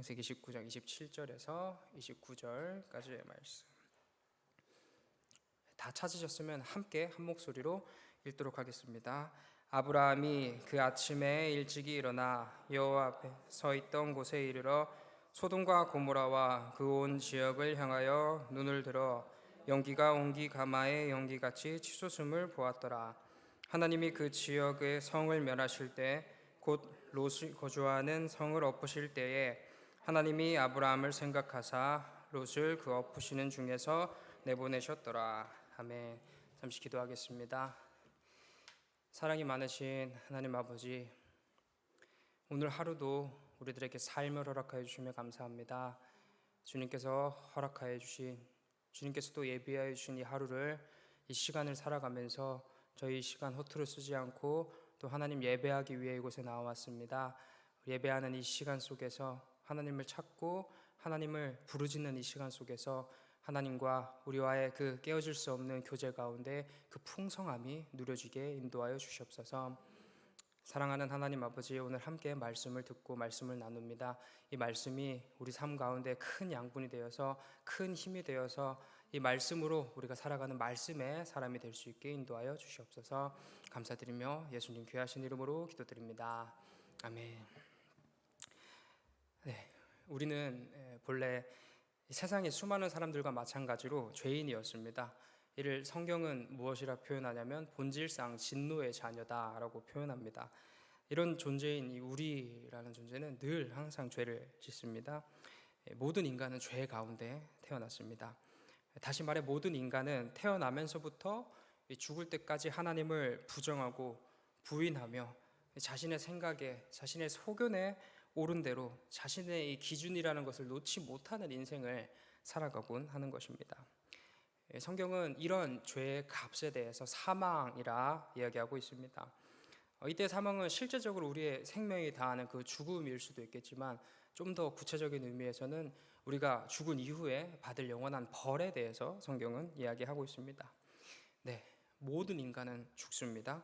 창세기 19장 27절에서 29절까지의 말씀. 다 찾으셨으면 함께 한 목소리로 읽도록 하겠습니다. 아브라함이 그 아침에 일찍이 일어나 여호와 앞에 서 있던 곳에 이르러 소돔과 고모라와 그 온 지역을 향하여 눈을 들어 연기가 온기 가마의 연기같이 치솟음을 보았더라. 하나님이 그 지역의 성을 멸하실 때 곧 롯이 거주하는 성을 엎으실 때에 하나님이 아브라함을 생각하사 롯을 그 엎으시는 중에서 내보내셨더라. 아멘. 잠시 기도하겠습니다. 사랑이 많으신 하나님 아버지, 오늘 하루도 우리들에게 삶을 허락하여 주시며 감사합니다. 주님께서 허락하여 주신, 주님께서 또 예비하여 주신 이 하루를, 이 시간을 살아가면서 저희 이 시간 허투루 쓰지 않고 또 하나님 예배하기 위해 이곳에 나와왔습니다. 예배하는 이 시간 속에서 하나님을 찾고 하나님을 부르짖는 이 시간 속에서 하나님과 우리와의 그 깨어질 수 없는 교제 가운데 그 풍성함이 누려지게 인도하여 주시옵소서. 사랑하는 하나님 아버지, 오늘 함께 말씀을 듣고 말씀을 나눕니다. 이 말씀이 우리 삶 가운데 큰 양분이 되어서 큰 힘이 되어서 이 말씀으로 우리가 살아가는 말씀의 사람이 될 수 있게 인도하여 주시옵소서. 감사드리며 예수님 귀하신 이름으로 기도드립니다. 아멘. 네, 우리는 본래 세상의 수많은 사람들과 마찬가지로 죄인이었습니다. 이를 성경은 무엇이라 표현하냐면 본질상 진노의 자녀다라고 표현합니다. 이런 존재인 이 우리라는 존재는 늘 항상 죄를 짓습니다. 모든 인간은 죄 가운데 태어났습니다. 다시 말해 모든 인간은 태어나면서부터 죽을 때까지 하나님을 부정하고 부인하며 자신의 생각에, 자신의 소견에 옳은 대로 자신의 이 기준이라는 것을 놓지 못하는 인생을 살아가곤 하는 것입니다. 성경은 이런 죄의 값에 대해서 사망이라 이야기하고 있습니다. 이때 사망은 실제적으로 우리의 생명이 다하는 그 죽음일 수도 있겠지만 좀 더 구체적인 의미에서는 우리가 죽은 이후에 받을 영원한 벌에 대해서 성경은 이야기하고 있습니다. 네, 모든 인간은 죽습니다.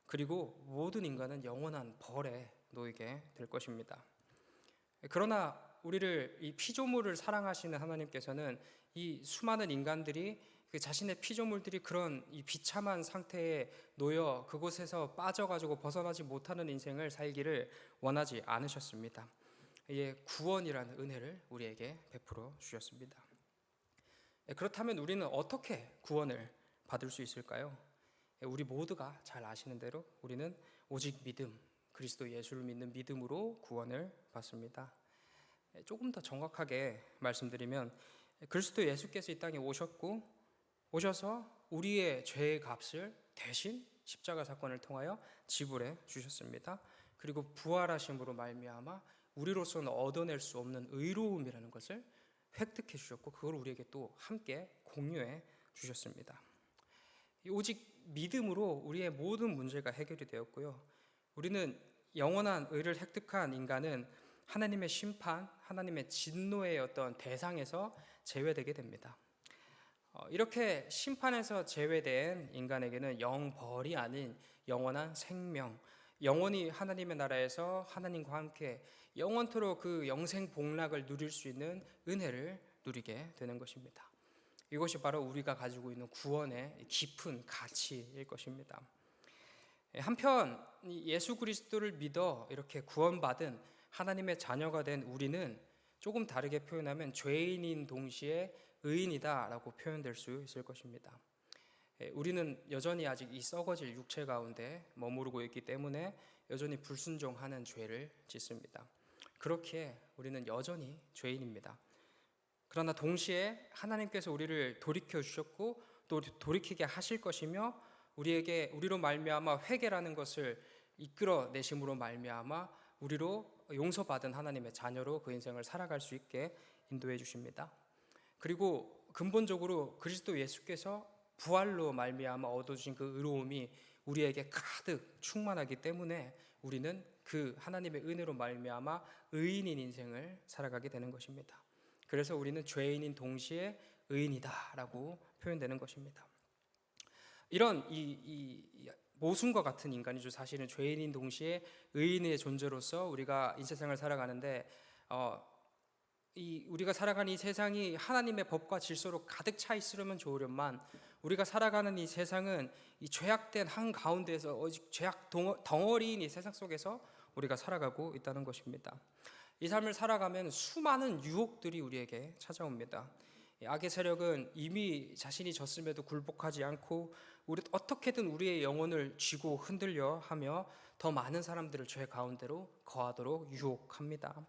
그리고 모든 인간은 영원한 벌에 놓이게 될 것입니다. 그러나 우리를 이 피조물을 사랑하시는 하나님께서는 이 수많은 인간들이 그 자신의 피조물들이 그런 이 비참한 상태에 놓여 그곳에서 빠져가지고 벗어나지 못하는 인생을 살기를 원하지 않으셨습니다. 이에 구원이라는 은혜를 우리에게 베풀어 주셨습니다. 그렇다면 우리는 어떻게 구원을 받을 수 있을까요? 우리 모두가 잘 아시는 대로 우리는 오직 믿음, 그리스도 예수를 믿는 믿음으로 구원을 받습니다. 조금 더 정확하게 말씀드리면 그리스도 예수께서 이 땅에 오셔서 우리의 죄의 값을 대신 십자가 사건을 통하여 지불해 주셨습니다. 그리고 부활하심으로 말미암아 우리로서는 얻어낼 수 없는 의로움이라는 것을 획득해 주셨고 그걸 우리에게 또 함께 공유해 주셨습니다. 오직 믿음으로 우리의 모든 문제가 해결이 되었고요. 우리는 영원한 의를 획득한 인간은 하나님의 심판, 하나님의 진노의 어떤 대상에서 제외되게 됩니다. 이렇게 심판에서 제외된 인간에게는 영벌이 아닌 영원한 생명, 영원히 하나님의 나라에서 하나님과 함께 영원토록 그 영생 복락을 누릴 수 있는 은혜를 누리게 되는 것입니다. 이것이 바로 우리가 가지고 있는 구원의 깊은 가치일 것입니다. 한편 예수 그리스도를 믿어 이렇게 구원받은 하나님의 자녀가 된 우리는 조금 다르게 표현하면 죄인인 동시에 의인이다라고 표현될 수 있을 것입니다. 우리는 여전히 아직 이 썩어질 육체 가운데 머무르고 있기 때문에 여전히 불순종하는 죄를 짓습니다. 그렇기에 우리는 여전히 죄인입니다. 그러나 동시에 하나님께서 우리를 돌이켜 주셨고 또 돌이키게 하실 것이며 우리로 말미암아 회개라는 것을 이끌어내심으로 말미암아 우리로 용서받은 하나님의 자녀로 그 인생을 살아갈 수 있게 인도해 주십니다. 그리고 근본적으로 그리스도 예수께서 부활로 말미암아 얻어주신 그 의로움이 우리에게 가득 충만하기 때문에 우리는 그 하나님의 은혜로 말미암아 의인인 인생을 살아가게 되는 것입니다. 그래서 우리는 죄인인 동시에 의인이다라고 표현되는 것입니다. 이런 이 모순과 같은 인간이죠. 사실은 죄인인 동시에 의인의 존재로서 우리가 인세상을 살아가는데 우리가 살아가는 이 세상이 하나님의 법과 질서로 가득 차 있으려면 좋으련만 우리가 살아가는 이 세상은 이 죄악된 한 가운데에서 오직 죄악 덩어리인 이 세상 속에서 우리가 살아가고 있다는 것입니다. 이 삶을 살아가면 수많은 유혹들이 우리에게 찾아옵니다. 악의 세력은 이미 자신이 졌음에도 굴복하지 않고 어떻게든 우리의 영혼을 쥐고 흔들려 하며 더 많은 사람들을 죄 가운데로 거하도록 유혹합니다.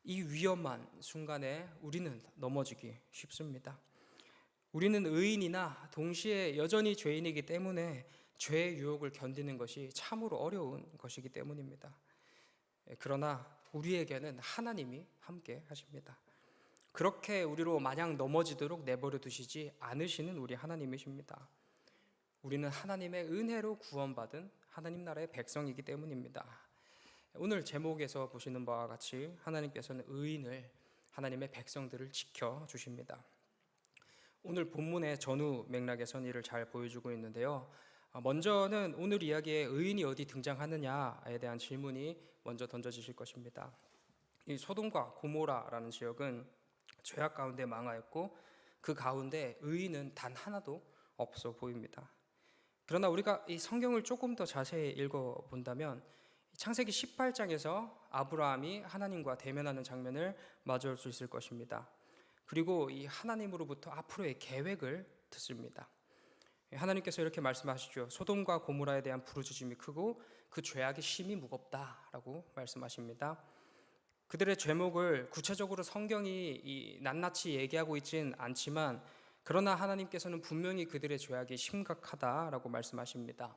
이 위험한 순간에 우리는 넘어지기 쉽습니다. 우리는 의인이나 동시에 여전히 죄인이기 때문에 죄의 유혹을 견디는 것이 참으로 어려운 것이기 때문입니다. 그러나 우리에게는 하나님이 함께 하십니다. 그렇게 우리로 마냥 넘어지도록 내버려 두시지 않으시는 우리 하나님이십니다. 우리는 하나님의 은혜로 구원받은 하나님 나라의 백성이기 때문입니다. 오늘 제목에서 보시는 바와 같이 하나님께서는 의인을, 하나님의 백성들을 지켜주십니다. 오늘 본문의 전후 맥락에선 이를 잘 보여주고 있는데요. 먼저는 오늘 이야기에 의인이 어디 등장하느냐에 대한 질문이 먼저 던져지실 것입니다. 이 소돔과 고모라라는 지역은 죄악 가운데 망하였고 그 가운데 의인은 단 하나도 없어 보입니다. 그러나 우리가 이 성경을 조금 더 자세히 읽어본다면 창세기 18장에서 아브라함이 하나님과 대면하는 장면을 마주할 수 있을 것입니다. 그리고 이 하나님으로부터 앞으로의 계획을 듣습니다. 하나님께서 이렇게 말씀하시죠. 소돔과 고모라에 대한 부르짖음이 크고 그 죄악의 심이 무겁다라고 말씀하십니다. 그들의 죄목을 구체적으로 성경이 낱낱이 얘기하고 있진 않지만 그러나 하나님께서는 분명히 그들의 죄악이 심각하다라고 말씀하십니다.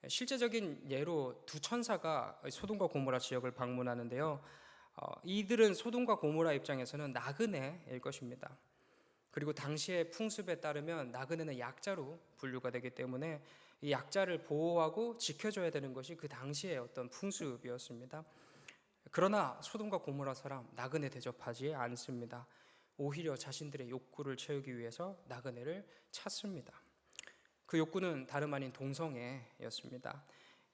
실제적인 예로 두 천사가 소돔과 고모라 지역을 방문하는데요. 이들은 소돔과 고모라 입장에서는 나그네일 것입니다. 그리고 당시의 풍습에 따르면 나그네는 약자로 분류가 되기 때문에 이 약자를 보호하고 지켜줘야 되는 것이 그 당시의 어떤 풍습이었습니다. 그러나 소돔과 고모라 사람 나그네 대접하지 않습니다. 오히려 자신들의 욕구를 채우기 위해서 나그네를 찾습니다. 그 욕구는 다름 아닌 동성애였습니다.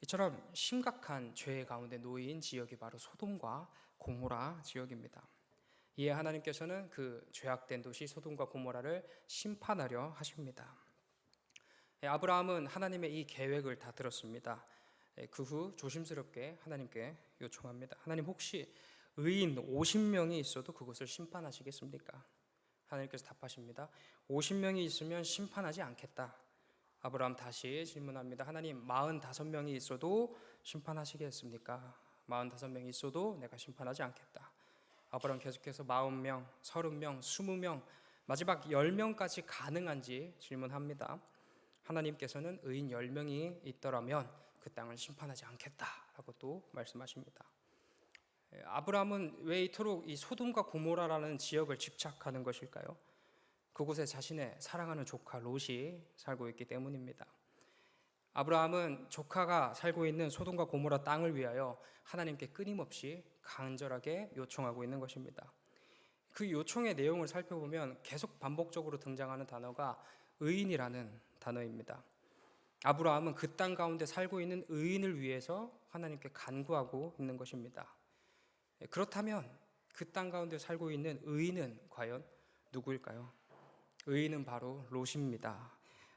이처럼 심각한 죄 가운데 놓인 지역이 바로 소돔과 고모라 지역입니다. 이에 하나님께서는 그 죄악된 도시 소돔과 고모라를 심판하려 하십니다. 아브라함은 하나님의 이 계획을 다 들었습니다. 그 후 조심스럽게 하나님께 요청합니다. 하나님, 혹시 의인 50명이 있어도 그것을 심판하시겠습니까? 하나님께서 답하십니다. 50명이 있으면 심판하지 않겠다. 아브라함 다시 질문합니다. 하나님, 45명이 있어도 심판하시겠습니까? 45명이 있어도 내가 심판하지 않겠다. 아브라함 계속해서 40명, 30명, 20명, 마지막 10명까지 가능한지 질문합니다. 하나님께서는 의인 10명이 있더라면 그 땅을 심판하지 않겠다라고 또 말씀하십니다. 아브라함은 왜 이토록 이 소돔과 고모라라는 지역을 집착하는 것일까요? 그곳에 자신의 사랑하는 조카 롯이 살고 있기 때문입니다. 아브라함은 조카가 살고 있는 소돔과 고모라 땅을 위하여 하나님께 끊임없이 간절하게 요청하고 있는 것입니다. 그 요청의 내용을 살펴보면 계속 반복적으로 등장하는 단어가 의인이라는 단어입니다. 아브라함은 그 땅 가운데 살고 있는 의인을 위해서 하나님께 간구하고 있는 것입니다. 그렇다면 그 땅 가운데 살고 있는 의인은 과연 누구일까요? 의인은 바로 롯입니다.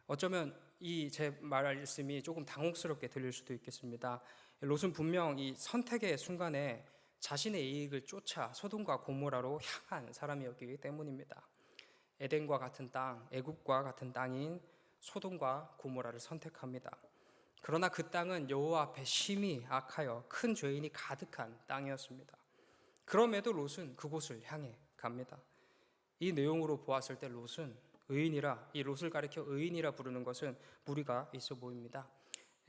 어쩌면 이 제 말씀이 조금 당혹스럽게 들릴 수도 있겠습니다. 롯은 분명 이 선택의 순간에 자신의 이익을 쫓아 소돔과 고모라로 향한 사람이었기 때문입니다. 에덴과 같은 땅, 애굽과 같은 땅인 소돔과 고모라를 선택합니다. 그러나 그 땅은 여호와 앞에 심히 악하여 큰 죄인이 가득한 땅이었습니다. 그럼에도 롯은 그곳을 향해 갑니다. 이 내용으로 보았을 때 롯은 의인이라, 이 롯을 가리켜 의인이라 부르는 것은 무리가 있어 보입니다.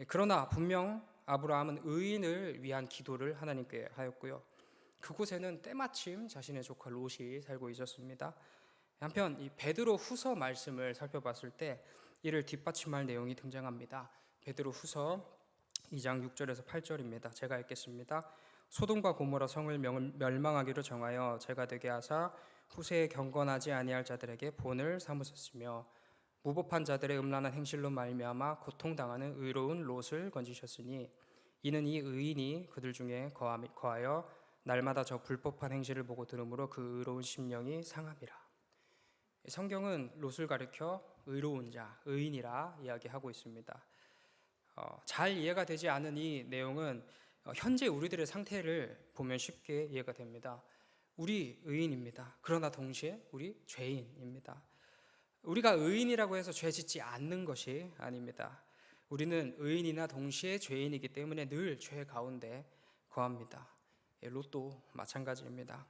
그러나 분명 아브라함은 의인을 위한 기도를 하나님께 하였고요. 그곳에는 때마침 자신의 조카 롯이 살고 있었습니다. 한편 이 베드로 후서 말씀을 살펴봤을 때 이를 뒷받침할 내용이 등장합니다. 베드로 후서 2장 6절에서 8절입니다. 제가 읽겠습니다. 소돔과 고모라 성을 멸망하기로 정하여 제가 되게 하사 후세에 경건하지 아니할 자들에게 본을 삼으셨으며 무법한 자들의 음란한 행실로 말미암아 고통당하는 의로운 롯을 건지셨으니 이는 이 의인이 그들 중에 거하여 날마다 저 불법한 행실을 보고 들으므로 그 의로운 심령이 상함이라. 성경은 롯을 가리켜 의로운 자, 의인이라 이야기하고 있습니다. 잘 이해가 되지 않은 이 내용은 현재 우리들의 상태를 보면 쉽게 이해가 됩니다. 우리 의인입니다. 그러나 동시에 우리 죄인입니다. 우리가 의인이라고 해서 죄 짓지 않는 것이 아닙니다. 우리는 의인이나 동시에 죄인이기 때문에 늘 죄 가운데 거합니다. 롯도 마찬가지입니다.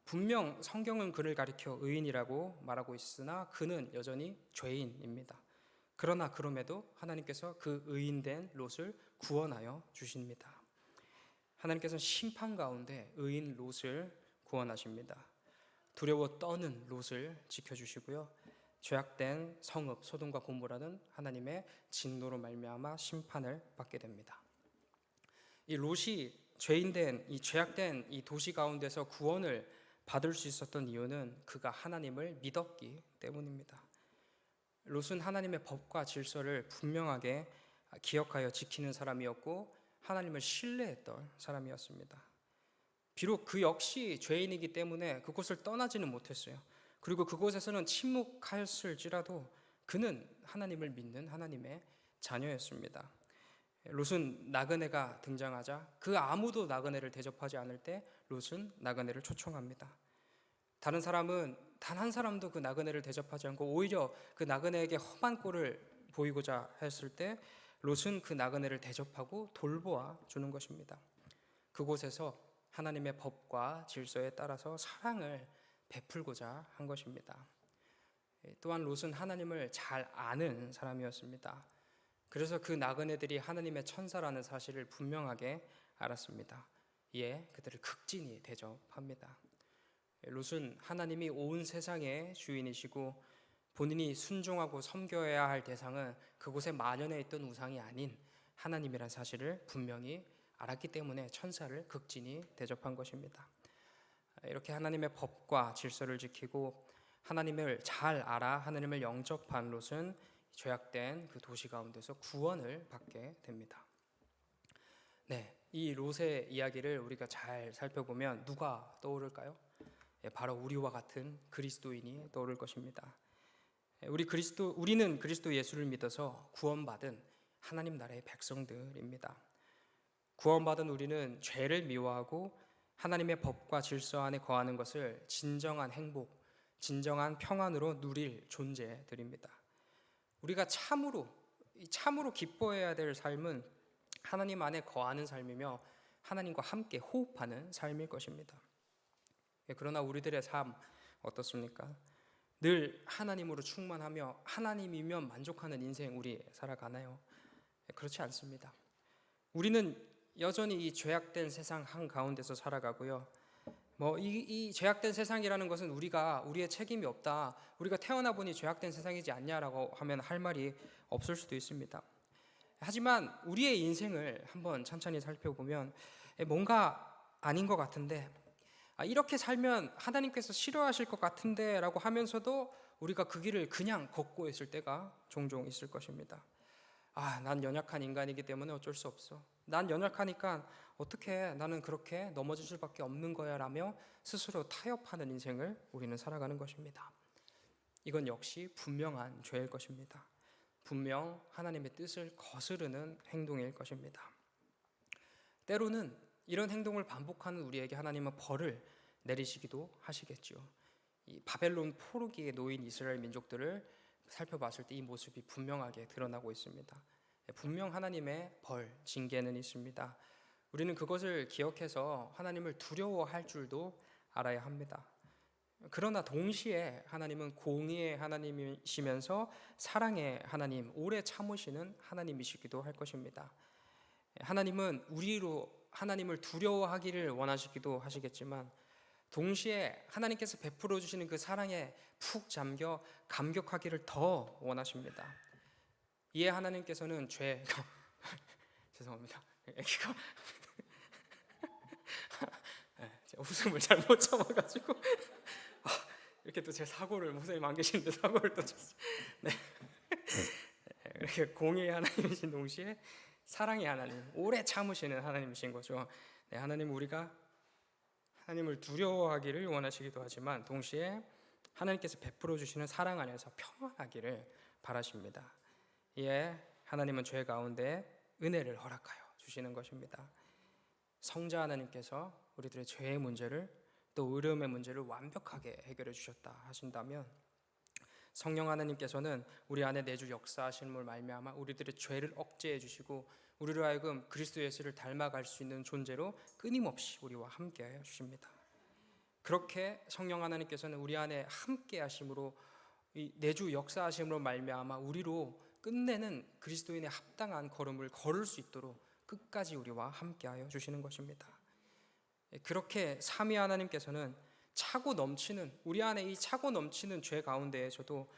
분명 성경은 그를 가리켜 의인이라고 말하고 있으나 그는 여전히 죄인입니다. 그러나 그럼에도 하나님께서 그 의인된 롯을 구원하여 주십니다. 하나님께서는 심판 가운데 의인 롯을 구원하십니다. 두려워 떠는 롯을 지켜주시고요, 죄악된 성읍 소돔과 고모라는 하나님의 진노로 말미암아 심판을 받게 됩니다. 이 롯이 죄인된 이 죄악된 이 도시 가운데서 구원을 받을 수 있었던 이유는 그가 하나님을 믿었기 때문입니다. 롯은 하나님의 법과 질서를 분명하게 기억하여 지키는 사람이었고 하나님을 신뢰했던 사람이었습니다. 비록 그 역시 죄인이기 때문에 그곳을 떠나지는 못했어요. 그리고 그곳에서는 침묵하였을지라도 그는 하나님을 믿는 하나님의 자녀였습니다. 롯은 나그네가 등장하자 그 아무도 나그네를 대접하지 않을 때 롯은 나그네를 초청합니다. 다른 사람은 단 한 사람도 그 나그네를 대접하지 않고 오히려 그 나그네에게 험한 꼴을 보이고자 했을 때 롯은 그 나그네를 대접하고 돌보아 주는 것입니다. 그곳에서 하나님의 법과 질서에 따라서 사랑을 베풀고자 한 것입니다. 또한 롯은 하나님을 잘 아는 사람이었습니다. 그래서 그 나그네들이 하나님의 천사라는 사실을 분명하게 알았습니다. 이에 그들을 극진히 대접합니다. 롯은 하나님이 온 세상의 주인이시고 본인이 순종하고 섬겨야 할 대상은 그곳에 만연해 있던 우상이 아닌 하나님이란 사실을 분명히 알았기 때문에 천사를 극진히 대접한 것입니다. 이렇게 하나님의 법과 질서를 지키고 하나님을 잘 알아 하나님을 영접한 롯은 죄악된 그 도시 가운데서 구원을 받게 됩니다. 이 롯의 이야기를 우리가 잘 살펴보면 누가 떠오를까요? 바로 우리와 같은 그리스도인이 떠오를 것입니다. 우리는 그리스도 예수를 믿어서 구원받은 하나님 나라의 백성들입니다. 구원받은 우리는 죄를 미워하고 하나님의 법과 질서 안에 거하는 것을 진정한 행복, 진정한 평안으로 누릴 존재들입니다. 우리가 참으로 기뻐해야 될 삶은 하나님 안에 거하는 삶이며 하나님과 함께 호흡하는 삶일 것입니다. 그러나 우리들의 삶 어떻습니까? 늘 하나님으로 충만하며 하나님이면 만족하는 인생 우리 살아가나요? 그렇지 않습니다. 우리는 여전히 이 죄악된 세상 한가운데서 살아가고요. 이 죄악된 세상이라는 것은 우리의 책임이 없다. 우리가 태어나 보니 죄악된 세상이지 않냐라고 하면 할 말이 없을 수도 있습니다. 하지만 우리의 인생을 한번 천천히 살펴보면 뭔가 아닌 것 같은데, 이렇게 살면 하나님께서 싫어하실 것 같은데 라고 하면서도 우리가 그 길을 그냥 걷고 있을 때가 종종 있을 것입니다. 난 연약한 인간이기 때문에 어쩔 수 없어. 난 연약하니까 어떻게 나는 그렇게 넘어질 수밖에 없는 거야 라며 스스로 타협하는 인생을 우리는 살아가는 것입니다. 이건 역시 분명한 죄일 것입니다. 분명 하나님의 뜻을 거스르는 행동일 것입니다. 때로는 이런 행동을 반복하는 우리에게 하나님은 벌을 내리시기도 하시겠죠. 이 바벨론 포로기에 놓인 이스라엘 민족들을 살펴봤을 때 이 모습이 분명하게 드러나고 있습니다. 분명 하나님의 벌, 징계는 있습니다. 우리는 그것을 기억해서 하나님을 두려워할 줄도 알아야 합니다. 그러나 동시에 하나님은 공의의 하나님이시면서 사랑의 하나님, 오래 참으시는 하나님이시기도 할 것입니다. 하나님은 우리로 하나님을 두려워하기를 원하시기도 하시겠지만 동시에 하나님께서 베풀어 주시는 그 사랑에 푹 잠겨 감격하기를 더 원하십니다. 이에 하나님께서는 죄송합니다. 애기가 제가 웃음을 잘 못 참아가지고 이렇게 또 제 사고를 목사님 안 계시는데 사고를 또 쳤어요. 이렇게 공의의 하나님이신 동시에 사랑의 하나님, 오래 참으시는 하나님이신 거죠. 하나님, 우리가 하나님을 두려워하기를 원하시기도 하지만 동시에 하나님께서 베풀어 주시는 사랑 안에서 평안하기를 바라십니다. 이에 하나님은 죄 가운데 은혜를 허락하여 주시는 것입니다. 성자 하나님께서 우리들의 죄의 문제를 또 의로움의 문제를 완벽하게 해결해 주셨다 하신다면 성령 하나님께서는 우리 안에 내주 역사하심을 말미암아 우리들의 죄를 억제해 주시고 우리로 하여금 그리스도 예수를 닮아갈 수 있는 존재로 끊임없이 우리와 함께하여 주십니다. 그렇게 성령 하나님께서는 우리 안에 함께하심으로 이 내주 역사하심으로 말미암아 우리로 끝내는 그리스도인의 합당한 걸음을 걸을 수 있도록 끝까지 우리와 함께하여 주시는 것입니다. 그렇게 삼위 하나님께서는 차고 넘치는 우리 안에 이 차고 넘치는 죄 가운데에서도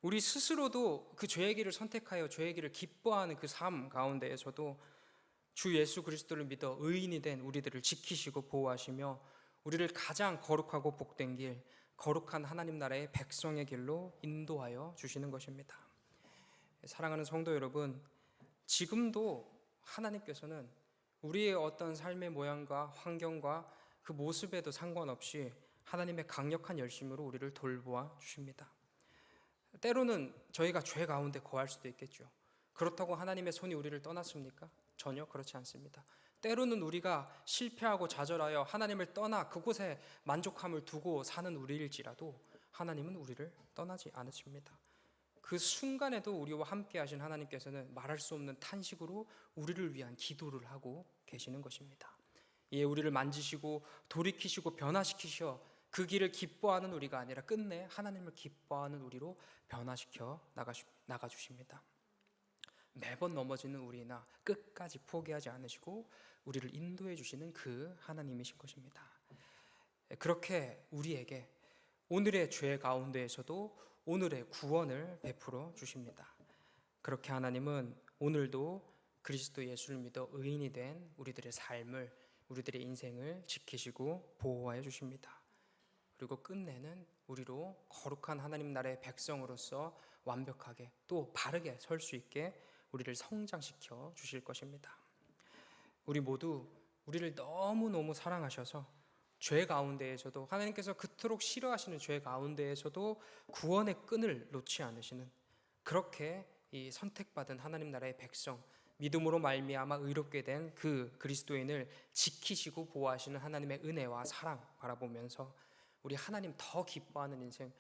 우리 스스로도 그 죄의 길을 선택하여 죄의 길을 기뻐하는 그 삶 가운데에서도 주 예수 그리스도를 믿어 의인이 된 우리들을 지키시고 보호하시며 우리를 가장 거룩하고 복된 길, 거룩한 하나님 나라의 백성의 길로 인도하여 주시는 것입니다. 사랑하는 성도 여러분, 지금도 하나님께서는 우리의 어떤 삶의 모양과 환경과 그 모습에도 상관없이 하나님의 강력한 열심으로 우리를 돌보아 주십니다. 때로는 저희가 죄 가운데 거할 수도 있겠죠. 그렇다고 하나님의 손이 우리를 떠났습니까? 전혀 그렇지 않습니다. 때로는 우리가 실패하고 좌절하여 하나님을 떠나 그곳에 만족함을 두고 사는 우리일지라도 하나님은 우리를 떠나지 않으십니다. 그 순간에도 우리와 함께 하신 하나님께서는 말할 수 없는 탄식으로 우리를 위한 기도를 하고 계시는 것입니다. 이에 우리를 만지시고 돌이키시고 변화시키셔 그 길을 기뻐하는 우리가 아니라 끝내 하나님을 기뻐하는 우리로 변화시켜 나가주십니다. 매번 넘어지는 우리나 끝까지 포기하지 않으시고 우리를 인도해 주시는 그 하나님이신 것입니다. 그렇게 우리에게 오늘의 죄 가운데에서도 오늘의 구원을 베풀어 주십니다. 그렇게 하나님은 오늘도 그리스도 예수를 믿어 의인이 된 우리들의 삶을, 우리들의 인생을 지키시고 보호하여 주십니다. 그리고 끝내는 우리로 거룩한 하나님 나라의 백성으로서 완벽하게 또 바르게 설 수 있게 우리를 성장시켜 주실 것입니다. 우리 모두 우리를 너무너무 사랑하셔서 죄 가운데에서도 하나님께서 그토록 싫어하시는 죄 가운데에서도 구원의 끈을 놓지 않으시는 그렇게 이 선택받은 하나님 나라의 백성, 믿음으로 말미암아 의롭게 된 그 그리스도인을 지키시고 보호하시는 하나님의 은혜와 사랑 바라보면서 우리 하나님 더 기뻐하는 인생,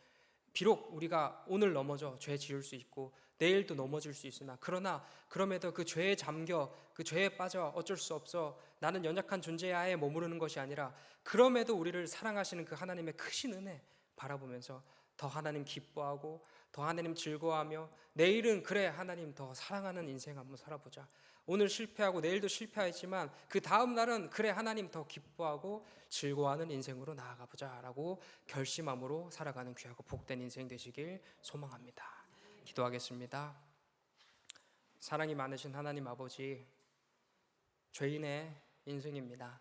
비록 우리가 오늘 넘어져 죄 지을 수 있고 내일도 넘어질 수 있으나 그러나 그럼에도 그 죄에 잠겨 그 죄에 빠져 어쩔 수 없어 나는 연약한 존재야에 머무르는 것이 아니라 그럼에도 우리를 사랑하시는 그 하나님의 크신 은혜 바라보면서 더 하나님 기뻐하고 더 하나님 즐거워하며 내일은 그래 하나님 더 사랑하는 인생 한번 살아보자. 오늘 실패하고 내일도 실패하지만 그 다음 날은 그래 하나님 더 기뻐하고 즐거워하는 인생으로 나아가보자 라고 결심함으로 살아가는 귀하고 복된 인생 되시길 소망합니다. 기도하겠습니다. 사랑이 많으신 하나님 아버지, 죄인의 인생입니다.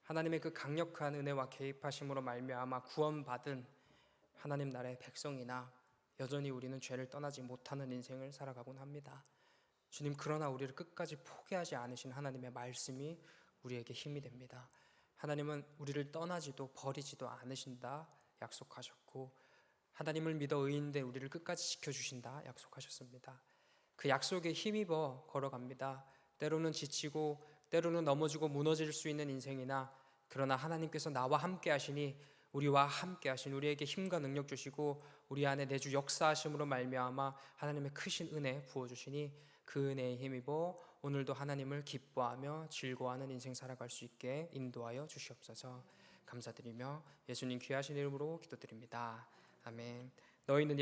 하나님의 그 강력한 은혜와 개입하심으로 말미암아 구원받은 하나님 나라의 백성이나 여전히 우리는 죄를 떠나지 못하는 인생을 살아가곤 합니다. 주님, 그러나 우리를 끝까지 포기하지 않으신 하나님의 말씀이 우리에게 힘이 됩니다. 하나님은 우리를 떠나지도 버리지도 않으신다 약속하셨고 하나님을 믿어 의인된 우리를 끝까지 지켜주신다 약속하셨습니다. 그 약속에 힘입어 걸어갑니다. 때로는 지치고 때로는 넘어지고 무너질 수 있는 인생이나 그러나 하나님께서 나와 함께 하시니 우리와 함께 하신 우리에게 힘과 능력 주시고 우리 안에 내주 역사하심으로 말미암아 하나님의 크신 은혜 부어주시니 그 은혜에 힘입어 오늘도 하나님을 기뻐하며 즐거워하는 인생 살아갈 수 있게 인도하여 주시옵소서. 감사드리며 예수님 귀하신 이름으로 기도드립니다. 아멘. 너희는